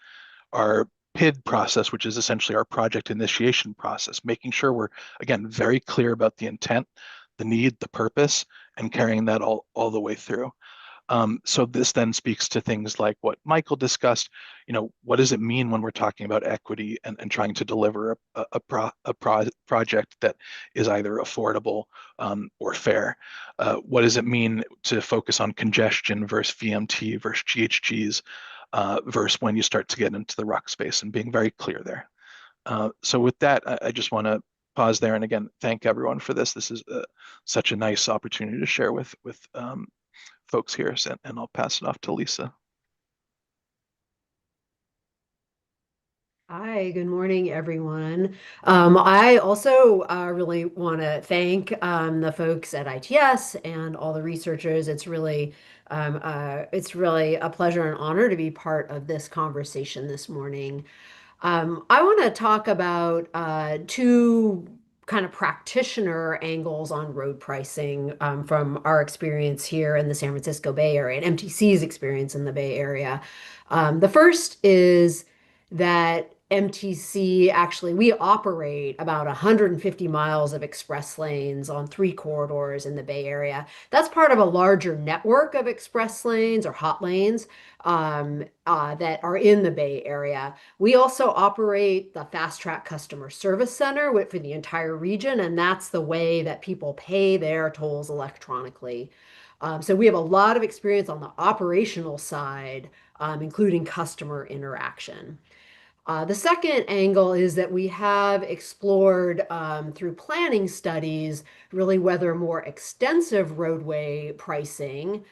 our PID process, which is essentially our project initiation process, making sure we're, again, very clear about the intent, the need, the purpose, and carrying that all the way through. So this then speaks to things like what Michael discussed. What does it mean when we're talking about equity and trying to deliver a project that is either affordable or fair? What does it mean to focus on congestion versus VMT versus GHGs versus when you start to get into the rock space, and being very clear there. So with that, I just want to pause there and again thank everyone for this. This is such a nice opportunity to share with folks here, and I'll pass it off to Lisa. Hi, good morning, everyone. I also really want to thank the folks at ITS and all the researchers. It's really a pleasure and honor to be part of this conversation this morning. I want to talk about two kind of practitioner angles on road pricing from our experience here in the San Francisco Bay Area and MTC's experience in the Bay Area. The first is that MTC actually, we operate about 150 miles of express lanes on 3 corridors in the Bay Area. That's part of a larger network of express lanes or hot lanes that are in the Bay Area. We also operate the Fast Track Customer Service Center for the entire region, and that's the way that people pay their tolls electronically. So we have a lot of experience on the operational side, including customer interaction. The second angle is that we have explored through planning studies really whether more extensive roadway pricing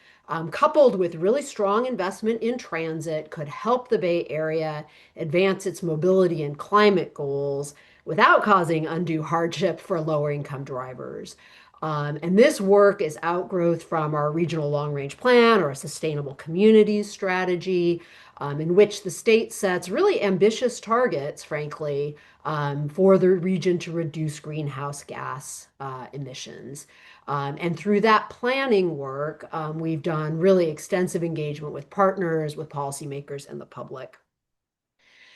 coupled with really strong investment in transit could help the Bay Area advance its mobility and climate goals without causing undue hardship for lower income drivers. And this work is outgrowth from our regional long-range plan or a sustainable communities strategy, in which the state sets really ambitious targets, frankly, for the region to reduce greenhouse gas emissions. And through that planning work, we've done really extensive engagement with partners, with policymakers, and the public.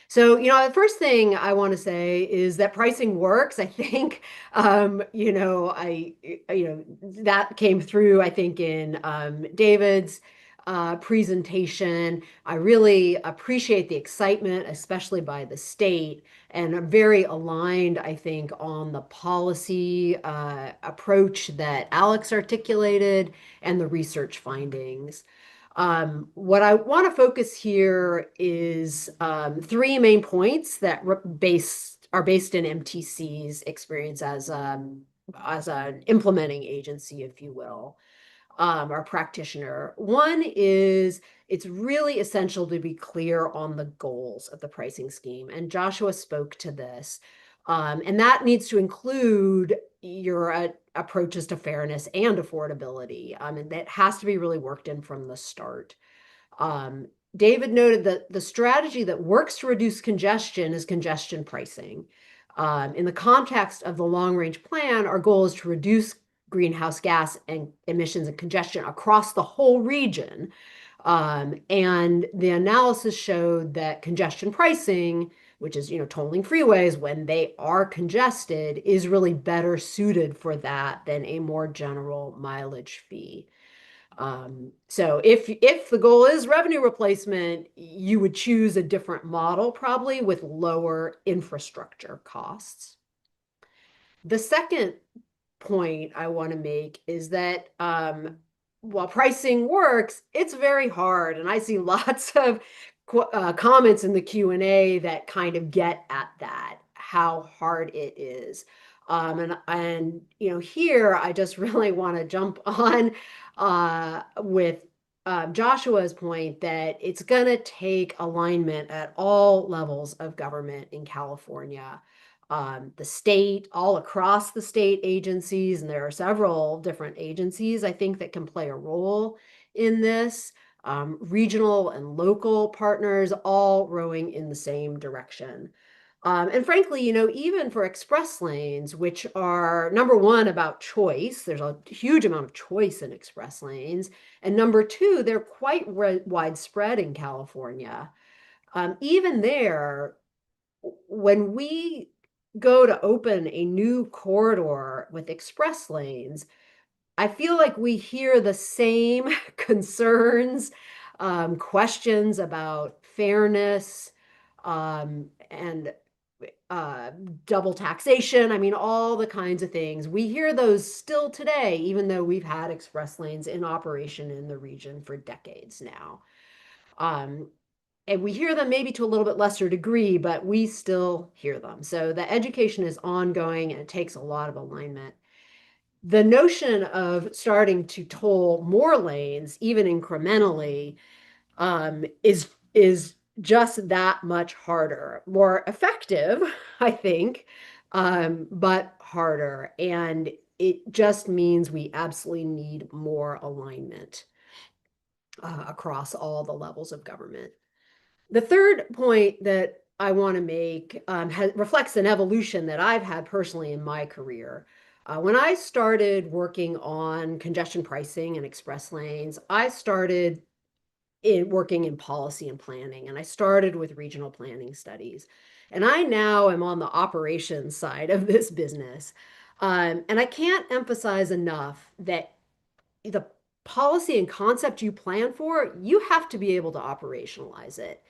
So, the first thing I want to say is that pricing works. I think, that came through, I think, in David's presentation. I really appreciate the excitement, especially by the state, and are very aligned, I think, on the policy approach that Alex articulated and the research findings. What I want to focus here is 3 main points that are based in MTC's experience as an implementing agency, if you will, or practitioner. One is it's really essential to be clear on the goals of the pricing scheme, and Joshua spoke to this. And that needs to include your approaches to fairness and affordability. And that has to be really worked in from the start. David noted that the strategy that works to reduce congestion is congestion pricing. In the context of the long-range plan, our goal is to reduce greenhouse gas and emissions and congestion across the whole region. And the analysis showed that congestion pricing which is, tolling freeways when they are congested, is really better suited for that than a more general mileage fee. So if the goal is revenue replacement, you would choose a different model, probably with lower infrastructure costs. The second point I want to make is that while pricing works, it's very hard. And I see lots of comments in the Q&A that kind of get at that, how hard it is. And here I just really want to jump on with Joshua's point that it's going to take alignment at all levels of government in California. The state, all across the state agencies, and there are several different agencies, I think, that can play a role in this. Regional and local partners all rowing in the same direction. And frankly, even for express lanes, which are number one about choice, there's a huge amount of choice in express lanes. And number two, they're quite widespread in California. Even there, when we go to open a new corridor with express lanes, I feel like we hear the same concerns, questions about fairness, and double taxation. I mean, all the kinds of things. We hear those still today, even though we've had express lanes in operation in the region for decades now. And we hear them maybe to a little bit lesser degree, but we still hear them. So the education is ongoing and it takes a lot of alignment. The notion of starting to toll more lanes, even incrementally, is just that much harder. More effective, I think, but harder. And it just means we absolutely need more alignment across all the levels of government. The third point that I want to make reflects an evolution that I've had personally in my career. When I started working on congestion pricing and express lanes, I started working in policy and planning, and I started with regional planning studies. And I now am on the operations side of this business. And I can't emphasize enough that the policy and concept you plan for, you have to be able to operationalize it.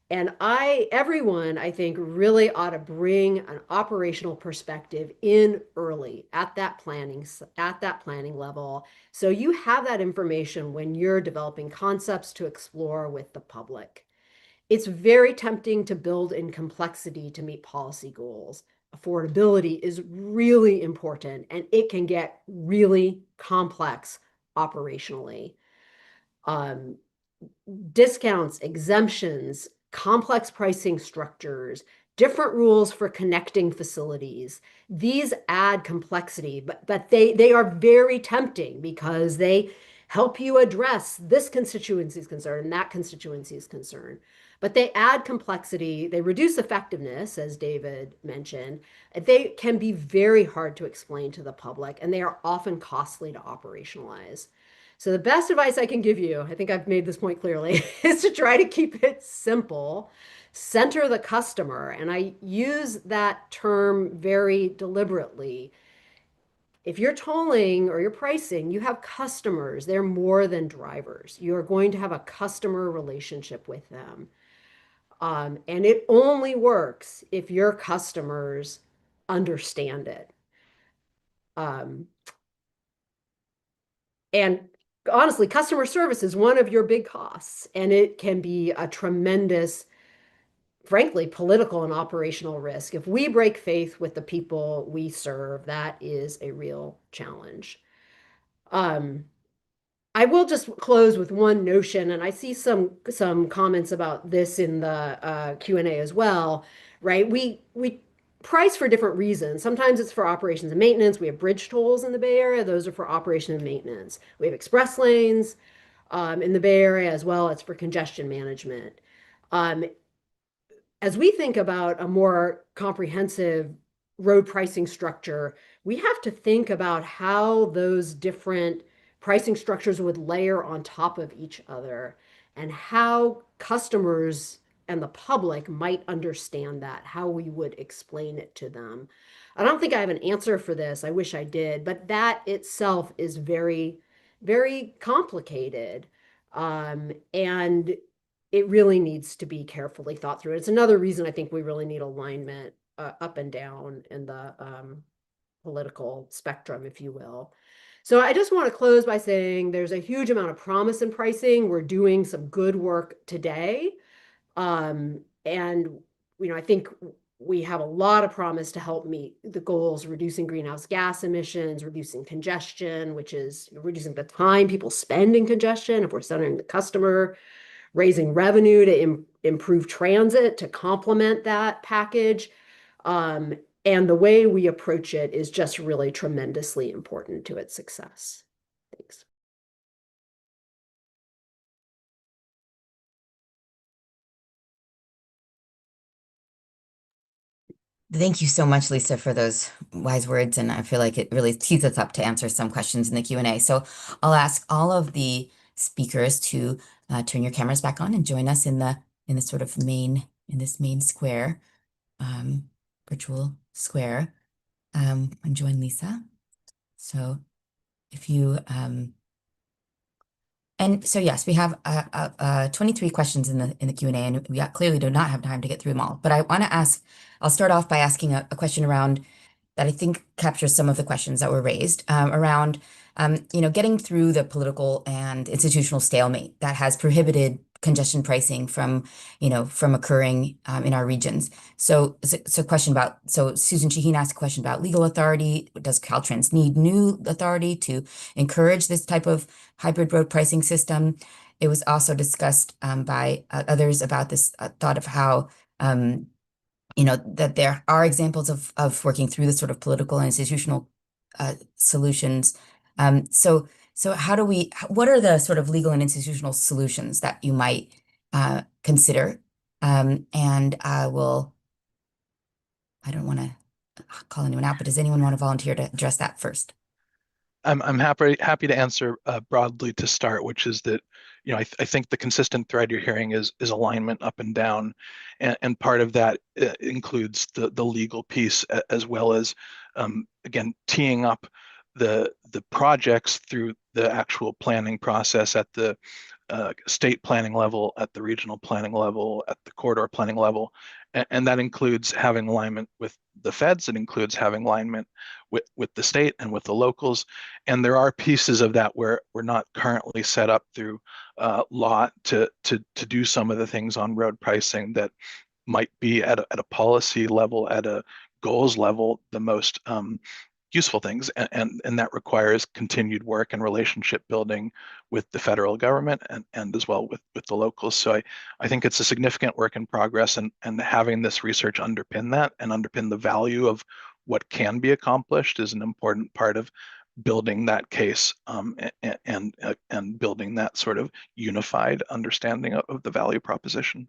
And everyone, I think, really ought to bring an operational perspective in early at that planning level. So you have that information when you're developing concepts to explore with the public. It's very tempting to build in complexity to meet policy goals. Affordability is really important, and it can get really complex operationally. Discounts, exemptions, complex pricing structures, different rules for connecting facilities. These add complexity, but they are very tempting because they help you address this constituency's concern and that constituency's concern. But they add complexity, they reduce effectiveness, as David mentioned. They can be very hard to explain to the public, and they are often costly to operationalize. So the best advice I can give you, I think I've made this point clearly, is to try to keep it simple, center the customer. And I use that term very deliberately. If you're tolling or you're pricing, you have customers. They're more than drivers. You're going to have a customer relationship with them. And it only works if your customers understand it. And honestly, customer service is one of your big costs, and it can be a tremendous, frankly, political and operational risk. If we break faith with the people we serve, that is a real challenge. I will just close with one notion, and I see some comments about this in the Q&A as well, right? We price for different reasons. Sometimes it's for operations and maintenance. We have bridge tolls in the Bay Area. Those are for operation and maintenance. We have express lanes in the Bay Area as well. It's for congestion management. As we think about a more comprehensive road pricing structure, we have to think about how those different pricing structures would layer on top of each other and how customers and the public might understand that, how we would explain it to them. I don't think I have an answer for this. I wish I did, but that itself is very, very complicated. And it really needs to be carefully thought through. It's another reason I think we really need alignment up and down in the political spectrum, if you will. So I just want to close by saying there's a huge amount of promise in pricing. We're doing some good work today. And, I think we have a lot of promise to help meet the goals, reducing greenhouse gas emissions, reducing congestion, which is reducing the time people spend in congestion if we're centering the customer, raising revenue to improve transit to complement that package. And the way we approach it is just really tremendously important to its success. Thanks. Thank you so much, Lisa, for those wise words. And I feel like it really tees us up to answer some questions in the Q&A. So I'll ask all of the speakers to turn your cameras back on and join us in this main square, virtual square, and join Lisa. So if you, and so yes, we have 23 questions in the Q&A, and we clearly do not have time to get through them all. But I want to ask, I'll start off by asking a question around that I think captures some of the questions that were raised around, getting through the political and institutional stalemate that has prohibited congestion pricing from occurring in our regions. So Susan Shaheen asked a question about legal authority. Does Caltrans need new authority to encourage this type of hybrid road pricing system? It was also discussed by others about this thought of how that there are examples of working through the sort of political and institutional solutions. So what are the sort of legal and institutional solutions that you might consider? And I don't want to call anyone out, but does anyone want to volunteer to address that first? I'm happy to answer broadly to start, which is that I think the consistent thread you're hearing is alignment up and down, and part of that includes the legal piece as well as again teeing up the projects through the actual planning process at the state planning level, at the regional planning level, at the corridor planning level. And that includes having alignment with the feds. It includes having alignment with the state and with the locals. And there are pieces of that where we're not currently set up through law to do some of the things on road pricing that might be at a policy level, at a goals level, the most useful things, and that requires continued work and relationship building with the federal government and as well with the locals. So I think it's a significant work in progress, and having this research underpin that and underpin the value of what can be accomplished is an important part of building that case and building that sort of unified understanding of the value proposition.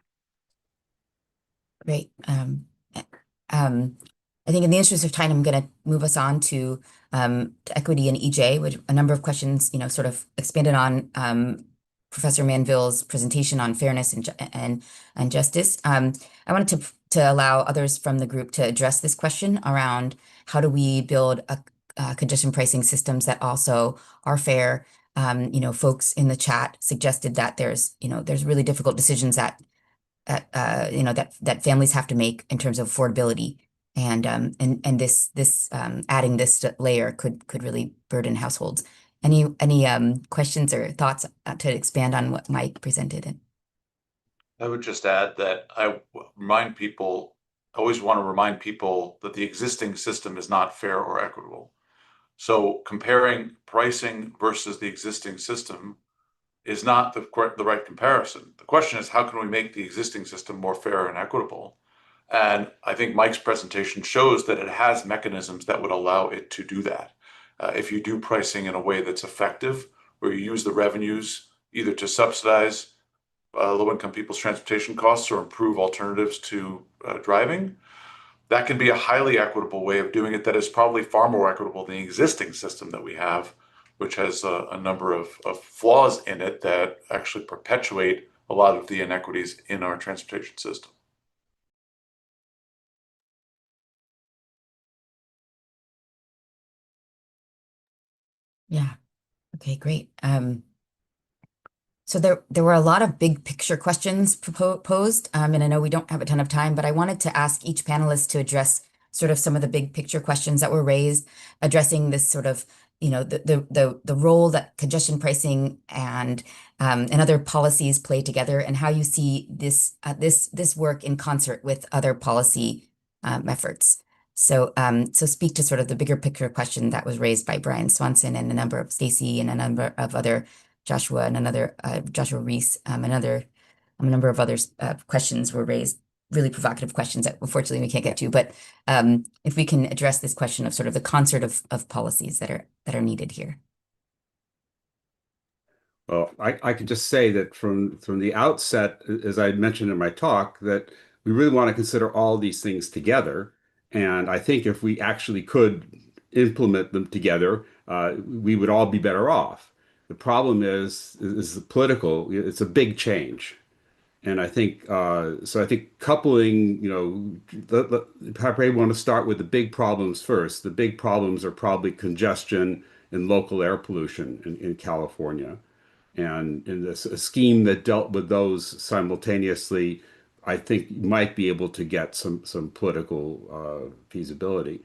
Great. I think in the interest of time, I'm going to move us on to equity and EJ, which a number of questions, sort of expanded on Professor Manville's presentation on fairness and justice. I wanted to allow others from the group to address this question around how do we build congestion pricing systems that also are fair. Folks in the chat suggested that there's really difficult decisions that families have to make in terms of affordability. And this adding this layer could really burden households. Any questions or thoughts to expand on what Mike presented? I would just add that I always want to remind people that the existing system is not fair or equitable. So comparing pricing versus the existing system is not the right comparison. The question is, how can we make the existing system more fair and equitable? And I think Mike's presentation shows that it has mechanisms that would allow it to do that. If you do pricing in a way that's effective, where you use the revenues either to subsidize low-income people's transportation costs or improve alternatives to driving, that can be a highly equitable way of doing it that is probably far more equitable than the existing system that we have, which has a number of flaws in it that actually perpetuate a lot of the inequities in our transportation system. Yeah. Okay, great. So there were a lot of big picture questions posed, and I know we don't have a ton of time, but I wanted to ask each panelist to address sort of some of the big picture questions that were raised, addressing this sort of, the role that congestion pricing and other policies play together, and how you see this work in concert with other policy efforts. So speak to sort of the bigger picture question that was raised by Brian Swanson and a number of Stacy and a number of other Joshua and another Joshua Reese, a number of others questions were raised, really provocative questions that unfortunately we can't get to. But if we can address this question of sort of the concert of policies that are needed here. Well, I could just say that from the outset, as I mentioned in my talk, that we really want to consider all these things together. And I think if we actually could implement them together, we would all be better off. The problem is the political. It's a big change, and I think so. I think coupling, probably want to start with the big problems first. The big problems are probably congestion and local air pollution in California. And in this a scheme that dealt with those simultaneously, I think might be able to get some political feasibility.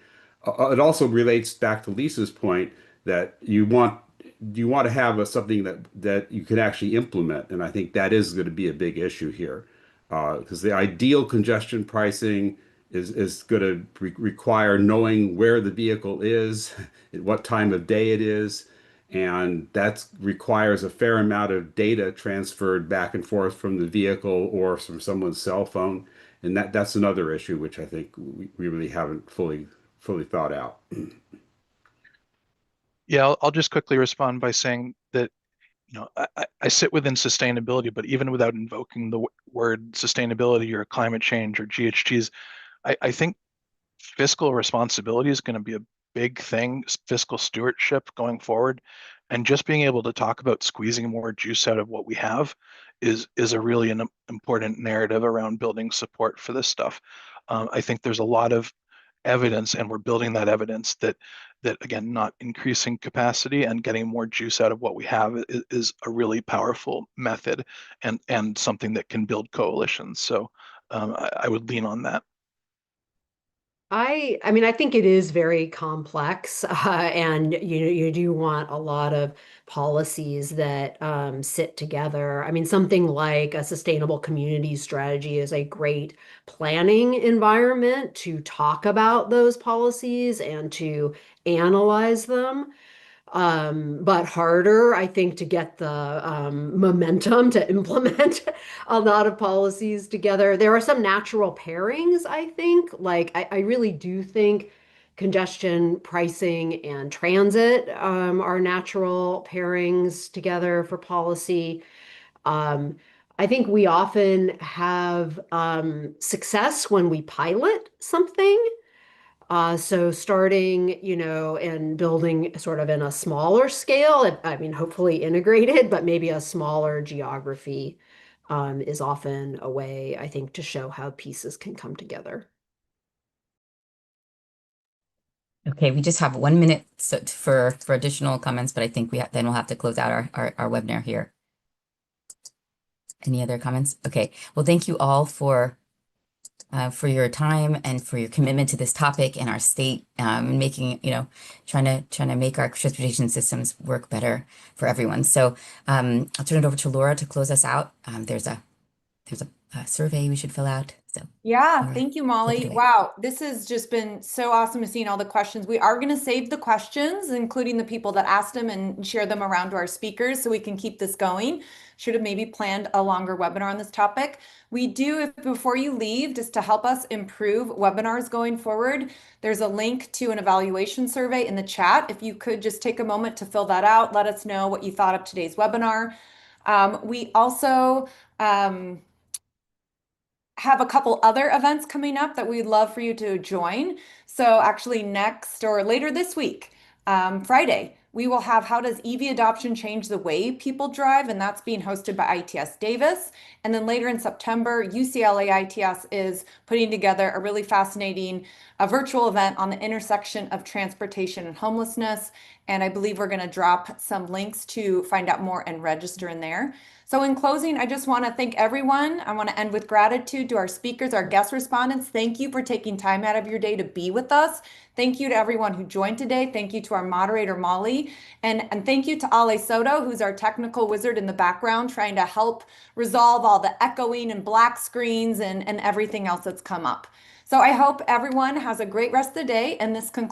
It also relates back to Lisa's point that you want to have something that you can actually implement, and I think that is going to be a big issue here, because the ideal congestion pricing is going to require knowing where the vehicle is, at what time of day it is. And that requires a fair amount of data transferred back and forth from the vehicle or from someone's cell phone. And that's another issue which I think we really haven't fully thought out. Yeah, I'll just quickly respond by saying that, I sit within sustainability, but even without invoking the word sustainability or climate change or GHGs, I think fiscal responsibility is going to be a big thing, fiscal stewardship going forward. And just being able to talk about squeezing more juice out of what we have is a really an important narrative around building support for this stuff. I think there's a lot of evidence, and we're building that evidence that again, not increasing capacity and getting more juice out of what we have is a really powerful method and something that can build coalitions. So I would lean on that. I mean, I think it is very complex, and you do want a lot of policies that sit together. I mean, something like a sustainable community strategy is a great planning environment to talk about those policies and to analyze them. But harder, I think, to get the momentum to implement a lot of policies together. There are some natural pairings, I think. Like, I really do think congestion pricing and transit are natural pairings together for policy. Um, I think we often have success when we pilot something. So starting, and building sort of in a smaller scale, I mean, hopefully integrated, but maybe a smaller geography is often a way, I think, to show how pieces can come together. Okay, we just have 1 minute for additional comments, but I think then we'll have to close out our webinar here. Any other comments? Okay, well, thank you all for your time and for your commitment to this topic and our state, making, trying to make our transportation systems work better for everyone. So I'll turn it over to Laura to close us out. There's a survey we should fill out. So Yeah, Laura, thank you, take Molly. it away. Wow, this has just been so awesome to see all the questions. We are going to save the questions, including the people that asked them, and share them around to our speakers so we can keep this going. Should have maybe planned a longer webinar on this topic. We do, if before you leave, just to help us improve webinars going forward, there's a link to an evaluation survey in the chat. If you could just take a moment to fill that out, let us know what you thought of today's webinar. We also have a couple other events coming up that we'd love for you to join. So actually next or later this week, Friday, We will have how does EV adoption change the way people drive, and that's being hosted by ITS Davis. And then later in September, UCLA ITS is putting together a really fascinating virtual event on the intersection of transportation and homelessness. And I believe we're going to drop some links to find out more and register in there. So in closing, I just want to thank everyone. I want to end with gratitude to our speakers, our guest respondents. Thank you for taking time out of your day to be with us. Thank you to everyone who joined today. Thank you to our moderator, Molly. And thank you to Ale Soto, who's our technical wizard in the background, trying to help resolve all the echoing and black screens and everything else that's come up. So I hope everyone has a great rest of the day, and this concludes